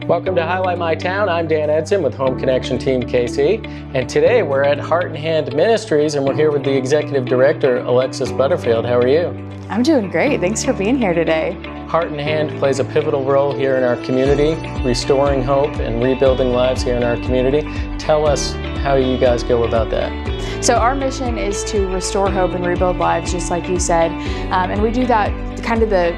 Welcome to Highlight My Town. I'm Dan Edson with Home Connection Team KC, and today we're at HeartNHand Ministries, and we're here with the Executive Director, Alexis Butterfield. How are you? I'm doing great. Thanks for being here today. HeartNHand plays a pivotal role here in our community, restoring hope and rebuilding lives here in our community. Tell us how you guys go about that. So our mission is to restore hope and rebuild lives, just like you said, and we do that kind of the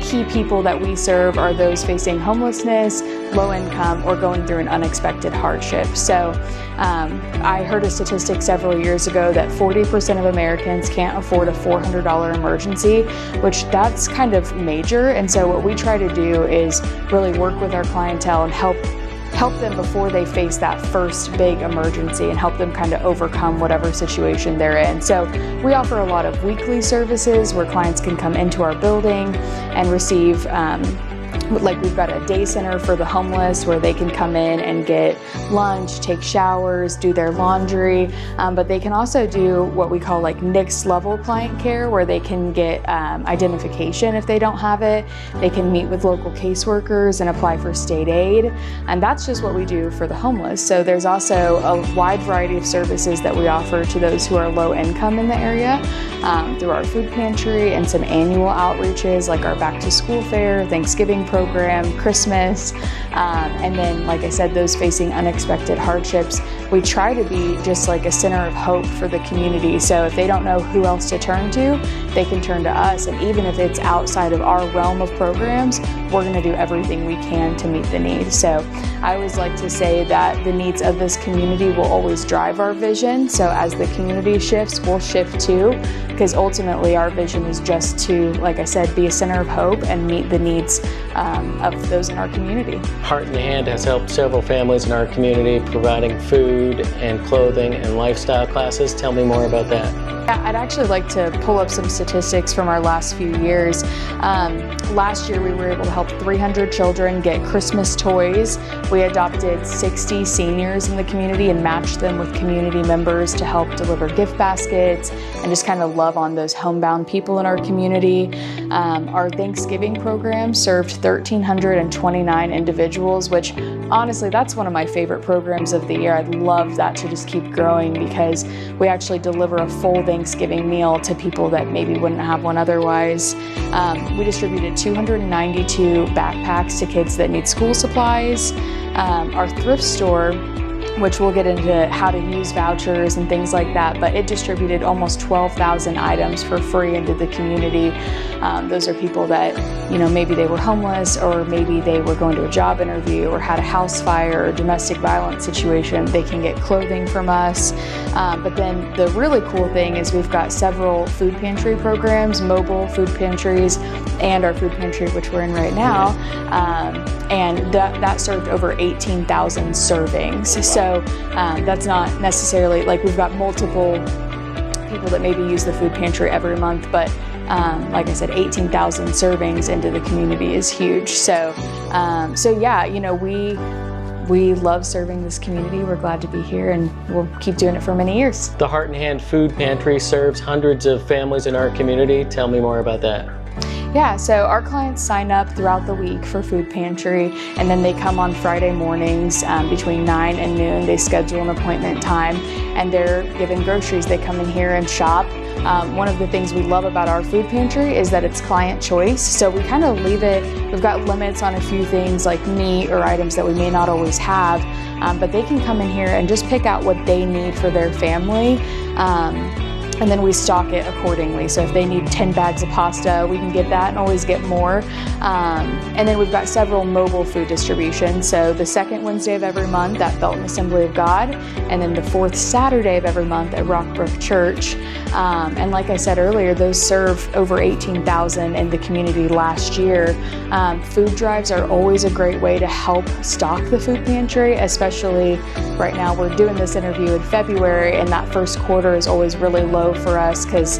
key people that we serve are those facing homelessness, low income, or going through an unexpected hardship. So I heard a statistic several years ago that 40% of Americans can't afford a $400 emergency, which that's kind of major. And so what we try to do is really work with our clientele and help them before they face that first big emergency and help them kind of overcome whatever situation they're in. So we offer a lot of weekly services where clients can come into our building and receive like we've got a day center for the homeless where they can come in and get lunch, take showers, do their laundry, but they can also do what we call like next level client care where they can get identification if they don't have it. They can meet with local caseworkers and apply for state aid, and that's just what we do for the homeless. So there's also a wide variety of services that we offer to those who are low income in the area through our food pantry and some annual outreaches like our back to school fair, Thanksgiving program, Christmas, and then, like I said, those facing unexpected hardships. We try to be just like a center of hope for the community. So if they don't know who else to turn to, they can turn to us. And even if it's outside of our realm of programs, we're going to do everything we can to meet the needs. So I always like to say that the needs of this community will always drive our vision. So as the community shifts, we'll shift too, because ultimately our vision is just to, like I said, be a center of hope and meet the needs of those in our community. HeartNHand has helped several families in our community providing food and clothing and lifestyle classes. Tell me more about that. Yeah, I'd actually like to pull up some statistics from our last few years. Last year we were able to help 300 children get Christmas toys. We adopted 60 seniors in the community and matched them with community members to help deliver gift baskets and just kind of love on those homebound people in our community. Our Thanksgiving program served 1,329 individuals, which honestly, that's one of my favorite programs of the year. I'd love that to just keep growing because we actually deliver a full Thanksgiving meal to people that maybe wouldn't have one otherwise. We distributed 292 backpacks to kids that need school supplies. Our Thrift Store, which we'll get into how to use vouchers and things like that, but it distributed almost 12,000 items for free into the community. Those are people that, maybe they were homeless or maybe they were going to a job interview or had a house fire or domestic violence situation. They can get clothing from us. But then the really cool thing is we've got several food pantry programs, mobile food pantries, and our food pantry, which we're in right now. And that served over 18,000 servings. So that's not necessarily like we've got multiple people that maybe use the food pantry every month, but like I said, 18,000 servings into the community is huge. So yeah, we love serving this community. We're glad to be here and we'll keep doing it for many years. The HeartNHand Food Pantry serves hundreds of families in our community. Tell me more about that. Yeah, so our clients sign up throughout the week for food pantry, and then they come on Friday mornings between 9 and noon. They schedule an appointment time, and they're given groceries. They come in here and shop. One of the things we love about our food pantry is that it's client choice. So we kind of leave it, we've got limits on a few things like meat or items that we may not always have, but they can come in here and just pick out what they need for their family. And then we stock it accordingly. So if they need 10 bags of pasta, we can get that and always get more. And then we've got several mobile food distributions. So the second Wednesday of every month at Belton Assembly of God, and then the fourth Saturday of every month at Rockbrook Church. And like I said earlier, those serve over 18,000 in the community last year. Food drives are always a great way to help stock the food pantry, especially right now. We're doing this interview in February, and that first quarter is always really low for us because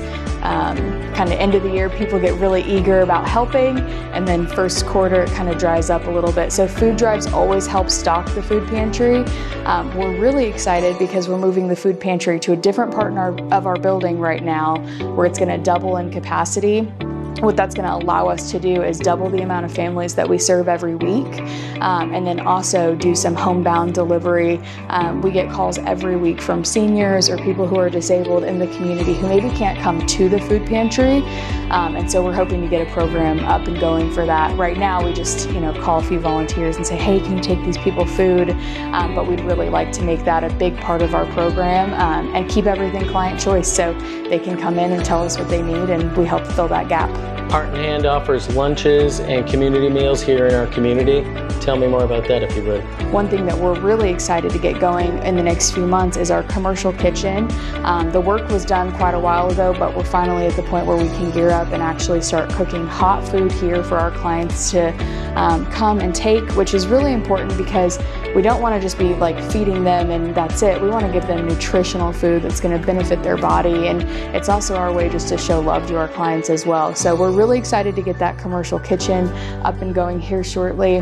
kind of end of the year people get really eager about helping, and then first quarter it kind of dries up a little bit. So food drives always help stock the food pantry. We're really excited because we're moving the food pantry to a different part of our building right now where it's going to double in capacity. what that's going to allow us to do is double the amount of families that we serve every week, and then also do some homebound delivery. We get calls every week from seniors or people who are disabled in the community who maybe can't come to the food pantry, and so we're hoping to get a program up and going for that. Right now we just call a few volunteers and say, hey, can you take these people food? But we'd really like to make that a big part of our program, and keep everything client choice so they can come in and tell us what they need and we help fill that gap. HeartNHand offers lunches and community meals here in our community. Tell me more about that if you would. One thing that we're really excited to get going in the next few months is our commercial kitchen. The work was done quite a while ago, but we're finally at the point where we can gear up and actually start cooking hot food here for our clients to come and take, which is really important because we don't want to just be like feeding them and that's it. We want to give them nutritional food that's going to benefit their body, and it's also our way just to show love to our clients as well. So we're really excited to get that commercial kitchen up and going here shortly.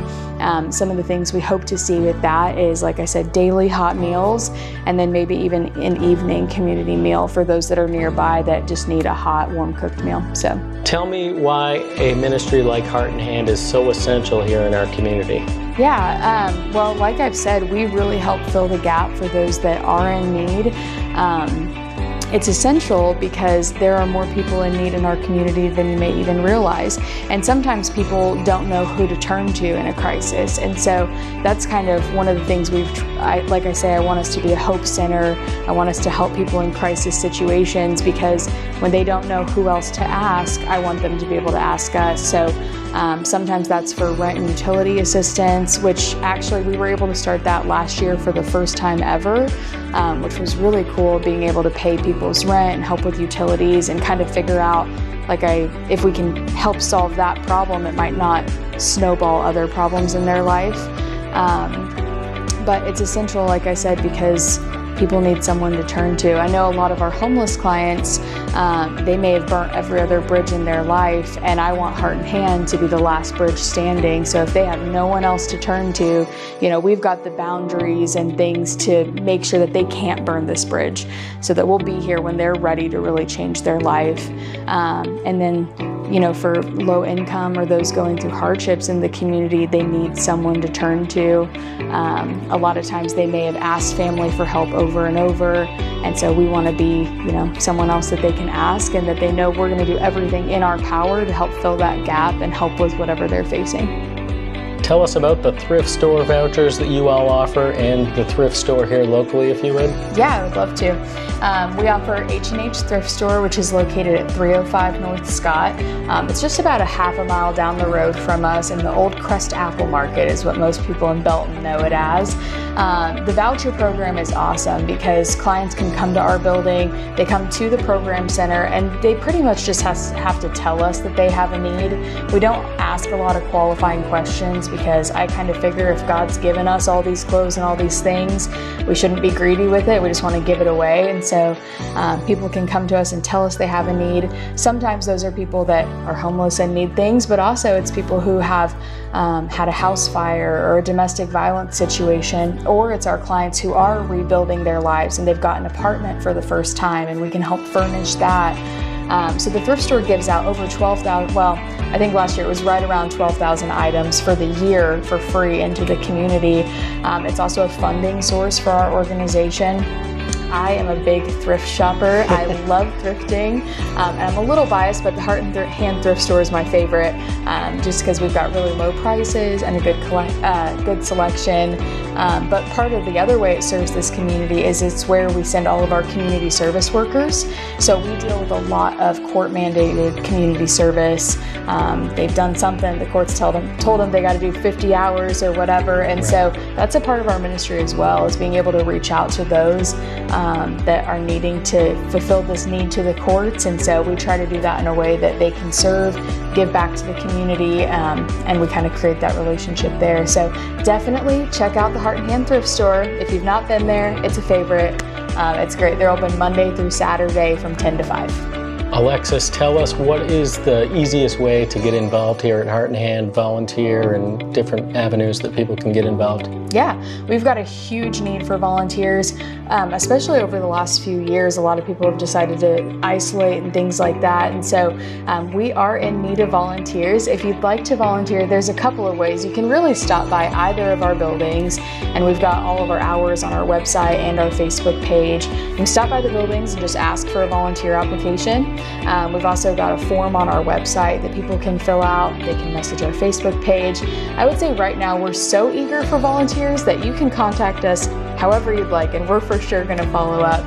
Some of the things we hope to see with that is, like I said, daily hot meals, and then maybe even an evening community meal for those that are nearby that just need a hot, warm cooked meal. So tell me why a ministry like HeartNHand is so essential here in our community. Yeah, well, like I've said, we really help fill the gap for those that are in need. It's essential because there are more people in need in our community than you may even realize. And sometimes people don't know who to turn to in a crisis. And so that's kind of one of the things like I say, I want us to be a hope center. I want us to help people in crisis situations, because when they don't know who else to ask, I want them to be able to ask us. So sometimes that's for rent and utility assistance, which actually we were able to start that last year for the first time ever, which was really cool, being able to pay people's rent and help with utilities and kind of figure out, if we can help solve that problem, it might not snowball other problems in their life. But it's essential, like I said, because people need someone to turn to. I know a lot of our homeless clients, they may have burnt every other bridge in their life, and I want HeartNHand to be the last bridge standing. So if they have no one else to turn to, we've got the boundaries and things to make sure that they can't burn this bridge, so that we'll be here when they're ready to really change their life. And then, for low income or those going through hardships in the community, they need someone to turn to. A lot of times they may have asked family for help over and over, and so we want to be, someone else that they can ask, and that they know we're going to do everything in our power to help fill that gap and help with whatever they're facing. Tell us about the Thrift Store vouchers that you all offer and the Thrift Store here locally, if you would. Yeah, I would love to. We offer H&H Thrift Store, which is located at 305 North Scott. It's just about a half a mile down the road from us, in the old Crest Apple Market is what most people in Belton know it as. The voucher program is awesome because clients can come to our building, they come to the program center, and they pretty much just have to tell us that they have a need. We don't ask a lot of qualifying questions, because I kind of figure if God's given us all these clothes and all these things, we shouldn't be greedy with it. We just want to give it away. And so people can come to us and tell us they have a need. Sometimes those are people that are homeless and need things, but also it's people who have had a house fire or a domestic violence situation, or it's our clients who are rebuilding their lives and they've got an apartment for the first time, and we can help furnish that. So the Thrift Store gives out over 12,000, well, I think last year it was right around 12,000 items for the year for free into the community. It's also a funding source for our organization. I am a big thrift shopper. I love thrifting, and I'm a little biased, but the HeartNHand Thrift Store is my favorite, just because we've got really low prices and a good selection. But part of the other way it serves this community is it's where we send all of our community service workers. So we deal with a lot of court-mandated community service. They've done something, the courts told them they got to do 50 hours or whatever, and so that's a part of our ministry as well, is being able to reach out to those that are needing to fulfill this need to the courts. And so we try to do that in a way that they can serve, give back to the community, and we kind of create that relationship there. So definitely check out the HeartNHand Thrift Store. If you've not been there, it's a favorite. It's great. They're open Monday through Saturday from 10 to 5. Alexis, tell us, what is the easiest way to get involved here at Heart and Hand, volunteer, and different avenues that people can get involved? Yeah, we've got a huge need for volunteers, especially over the last few years. A lot of people have decided to isolate and things like that. And so we are in need of volunteers. If you'd like to volunteer, there's a couple of ways. You can really stop by either of our buildings, and we've got all of our hours on our website and our Facebook page. You can stop by the buildings and just ask for a volunteer application. We've also got a form on our website that people can fill out. They can message our Facebook page. I would say right now we're so eager for volunteers that you can contact us however you'd like, and we're for sure going to follow up.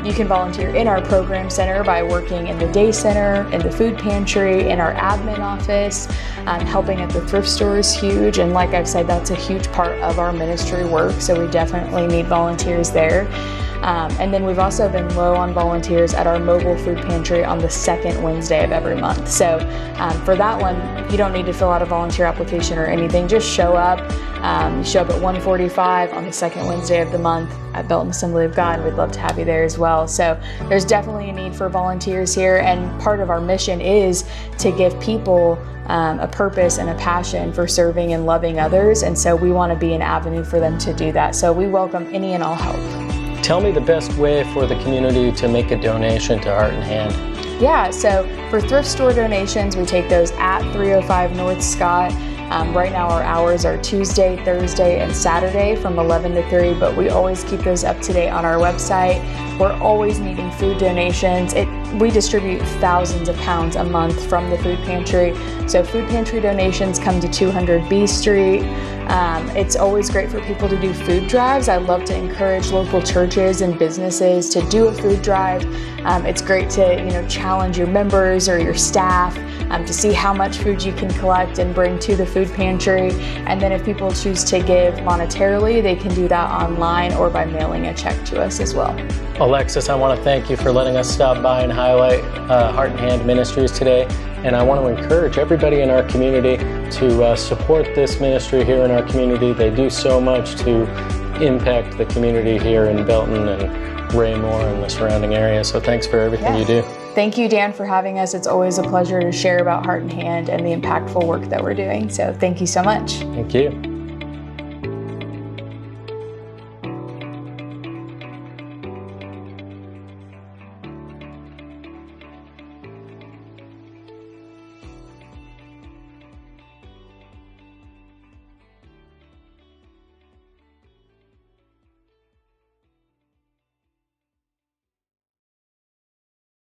You can volunteer in our program center by working in the day center, in the food pantry, in our admin office. Helping at the thrift store is huge, and like I've said, that's a huge part of our ministry work, so we definitely need volunteers there. And then we've also been low on volunteers at our mobile food pantry on the second Wednesday of every month. So for that one, you don't need to fill out a volunteer application or anything. Just show up. You show up at 1:45 on the second Wednesday of the month at Belton Assembly of God. We'd love to have you there as well. So there's definitely a need for volunteers here, and part of our mission is to give people a purpose and a passion for serving and loving others. And so we want to be an avenue for them to do that. So we welcome any and all help. Tell me the best way for the community to make a donation to Heart and Hand. Yeah, so for thrift store donations, we take those at 305 North Scott. Right now our hours are Tuesday, Thursday, and Saturday from 11 to 3, but we always keep those up to date on our website. We're always needing food donations. We distribute thousands of pounds a month from the food pantry. So food pantry donations come to 200 B Street. It's always great for people to do food drives. I love to encourage local churches and businesses to do a food drive. It's great to challenge your members or your staff to see how much food you can collect and bring to the food pantry. And then if people choose to give monetarily, they can do that online or by mailing a check to us as well. Alexis, I want to thank you for letting us stop by and highlight Heart and Hand Ministries today. And I want to encourage everybody in our community to support this ministry here in our community. They do so much to impact the community here in Belton and Raymore and the surrounding area. So thanks for everything you do. Thank you, Dan, for having us. It's always a pleasure to share about Heart and Hand and the impactful work that we're doing. So thank you so much. Thank you.